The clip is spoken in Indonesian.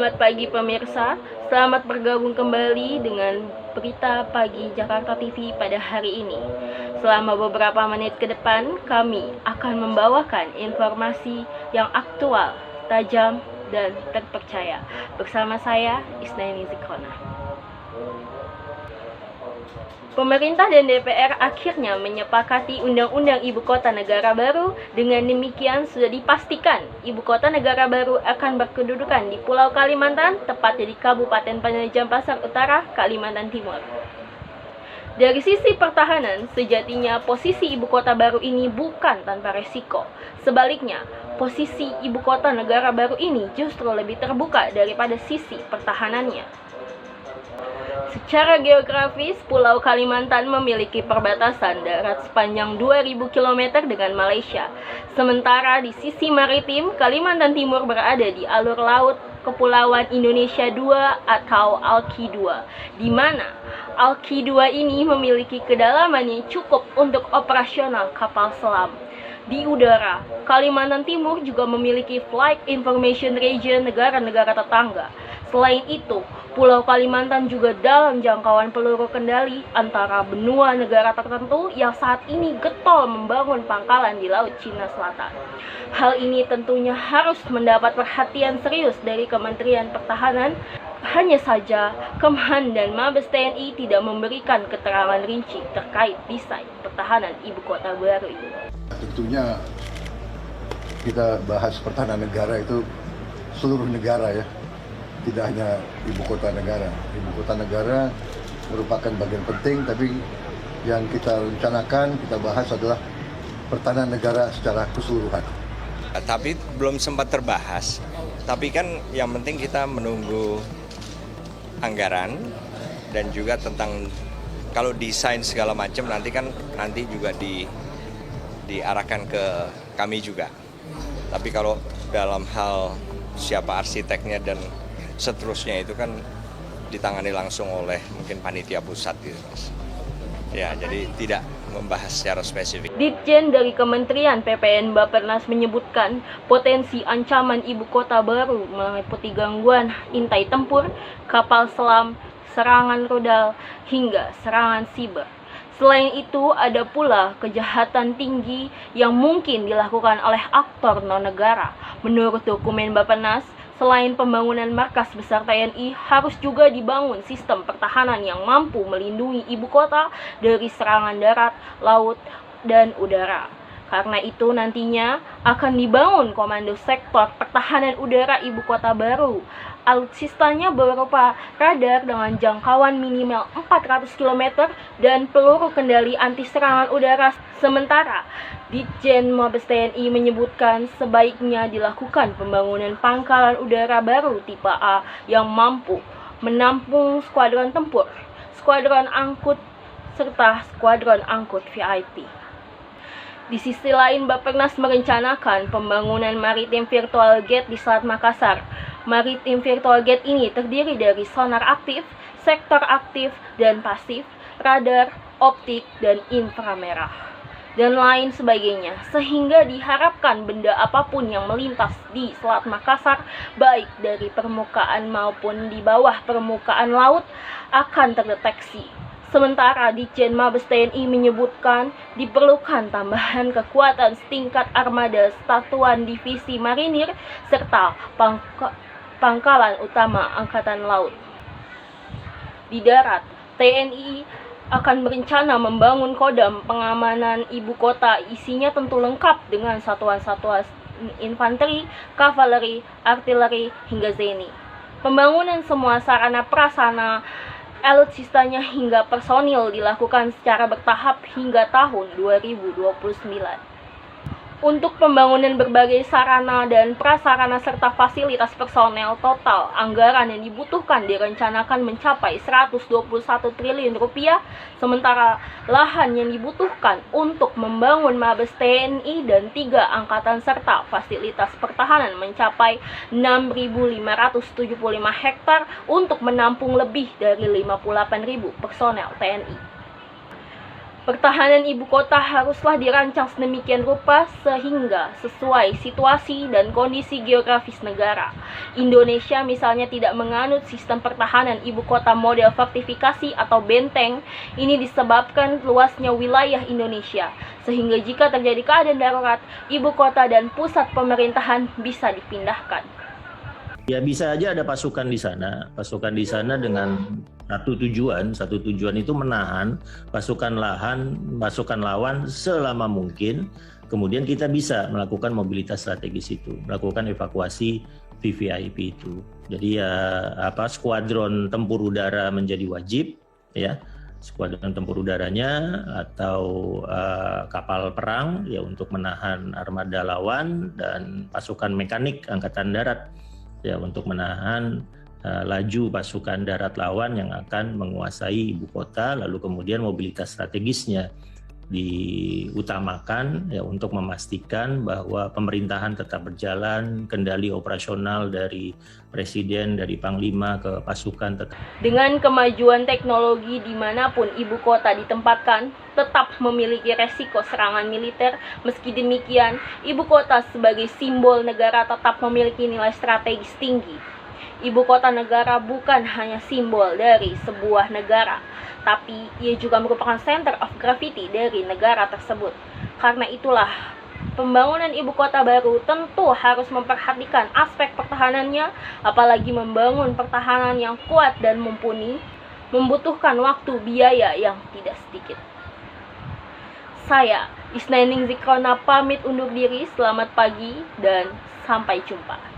Selamat pagi pemirsa, selamat bergabung kembali dengan berita pagi Jakarta TV pada hari ini. Selama beberapa menit ke depan, kami akan membawakan informasi yang aktual, tajam, dan terpercaya. Bersama saya, Isnaini Zikrona. Pemerintah dan DPR akhirnya menyepakati Undang-Undang Ibu Kota Negara Baru. Dengan demikian sudah dipastikan Ibu Kota Negara Baru akan berkedudukan di Pulau Kalimantan, tepatnya di Kabupaten Penajam Pasar Utara, Kalimantan Timur. Dari sisi pertahanan, sejatinya posisi Ibu Kota Baru ini bukan tanpa resiko. Sebaliknya, posisi Ibu Kota Negara Baru ini justru lebih terbuka daripada sisi pertahanannya. Secara geografis, Pulau Kalimantan memiliki perbatasan darat sepanjang 2000 km dengan Malaysia. Sementara di sisi maritim, Kalimantan Timur berada di alur laut Kepulauan Indonesia II atau ALKI II, di mana ALKI II ini memiliki kedalaman yang cukup untuk operasional kapal selam. Di udara, Kalimantan Timur juga memiliki Flight Information Region negara-negara tetangga. Selain itu, Pulau Kalimantan juga dalam jangkauan peluru kendali antara benua negara tertentu yang saat ini getol membangun pangkalan di Laut Cina Selatan. Hal ini tentunya harus mendapat perhatian serius dari Kementerian Pertahanan. Hanya saja, Kemhan dan Mabes TNI tidak memberikan keterangan rinci terkait desain pertahanan ibu kota baru itu. Tentunya kita bahas pertahanan negara itu seluruh negara ya, tidak hanya ibu kota negara. Ibu kota negara merupakan bagian penting, tapi yang kita rencanakan, kita bahas adalah pertahanan negara secara keseluruhan. Tapi belum sempat terbahas, tapi kan yang penting kita menunggu anggaran dan juga tentang kalau desain segala macam nanti juga diarahkan ke kami juga. Tapi kalau dalam hal siapa arsiteknya dan seterusnya itu kan ditangani langsung oleh mungkin panitia pusat gitu, Mas. Ya, jadi tidak membahas secara spesifik. Ditjen dari Kementerian PPN Bappenas menyebutkan potensi ancaman ibu kota baru meliputi gangguan intai tempur, kapal selam, serangan rudal, hingga serangan siber. Selain itu, ada pula kejahatan tinggi yang mungkin dilakukan oleh aktor non-negara. Menurut dokumen Bappenas, selain pembangunan markas besar TNI, harus juga dibangun sistem pertahanan yang mampu melindungi ibu kota dari serangan darat, laut, dan udara. Karena itu nantinya akan dibangun Komando Sektor Pertahanan Udara Ibu Kota Baru. Alutsistanya berupa radar dengan jangkauan minimal 400 km dan peluru kendali anti serangan udara. Sementara, Ditjen Mabes TNI menyebutkan sebaiknya dilakukan pembangunan pangkalan udara baru tipe A yang mampu menampung skuadron tempur, skuadron angkut, serta skuadron angkut VIP. Di sisi lain, Bappenas merencanakan pembangunan Maritim Virtual Gate di Selat Makassar. Maritim Virtual Gate ini terdiri dari sonar aktif, sektor aktif dan pasif, radar, optik, dan inframerah, dan lain sebagainya, sehingga diharapkan benda apapun yang melintas di Selat Makassar, baik dari permukaan maupun di bawah permukaan laut, akan terdeteksi. Sementara Ditjen Mabes TNI menyebutkan diperlukan tambahan kekuatan setingkat armada satuan divisi marinir serta pangkalan utama Angkatan Laut. Di darat, TNI akan berencana membangun kodam pengamanan ibu kota, isinya tentu lengkap dengan satuan-satuan infanteri, kavaleri, artileri, hingga zeni. Pembangunan semua sarana prasarana alutsistanya hingga personil dilakukan secara bertahap hingga tahun 2029. Untuk pembangunan berbagai sarana dan prasarana serta fasilitas personel, total anggaran yang dibutuhkan direncanakan mencapai 121 triliun rupiah, sementara lahan yang dibutuhkan untuk membangun Mabes TNI dan 3 angkatan serta fasilitas pertahanan mencapai 6.575 hektar untuk menampung lebih dari 58.000 personel TNI. Pertahanan ibu kota haruslah dirancang sedemikian rupa sehingga sesuai situasi dan kondisi geografis negara. Indonesia misalnya tidak menganut sistem pertahanan ibu kota model fortifikasi atau benteng. Ini disebabkan luasnya wilayah Indonesia, sehingga jika terjadi keadaan darurat, ibu kota dan pusat pemerintahan bisa dipindahkan. Ya bisa aja ada pasukan di sana dengan satu tujuan itu menahan pasukan lawan selama mungkin. Kemudian kita bisa melakukan mobilitas strategis itu, melakukan evakuasi VVIP itu. Jadi skuadron tempur udara menjadi wajib, ya, skuadron tempur udaranya atau kapal perang ya untuk menahan armada lawan, dan pasukan mekanik angkatan darat ya untuk menahan laju pasukan darat lawan yang akan menguasai ibu kota. Lalu kemudian mobilitas strategisnya diutamakan ya untuk memastikan bahwa pemerintahan tetap berjalan, kendali operasional dari presiden, dari panglima ke pasukan tetap. Dengan kemajuan teknologi dimanapun ibu kota ditempatkan, tetap memiliki resiko serangan militer. Meski demikian, ibu kota sebagai simbol negara tetap memiliki nilai strategis tinggi. Ibu kota negara bukan hanya simbol dari sebuah negara, tapi ia juga merupakan center of gravity dari negara tersebut. Karena itulah, pembangunan ibu kota baru tentu harus memperhatikan aspek pertahanannya, apalagi membangun pertahanan yang kuat dan mumpuni, membutuhkan waktu biaya yang tidak sedikit. Saya, Isnaning Zikrona, pamit undur diri. Selamat pagi dan sampai jumpa.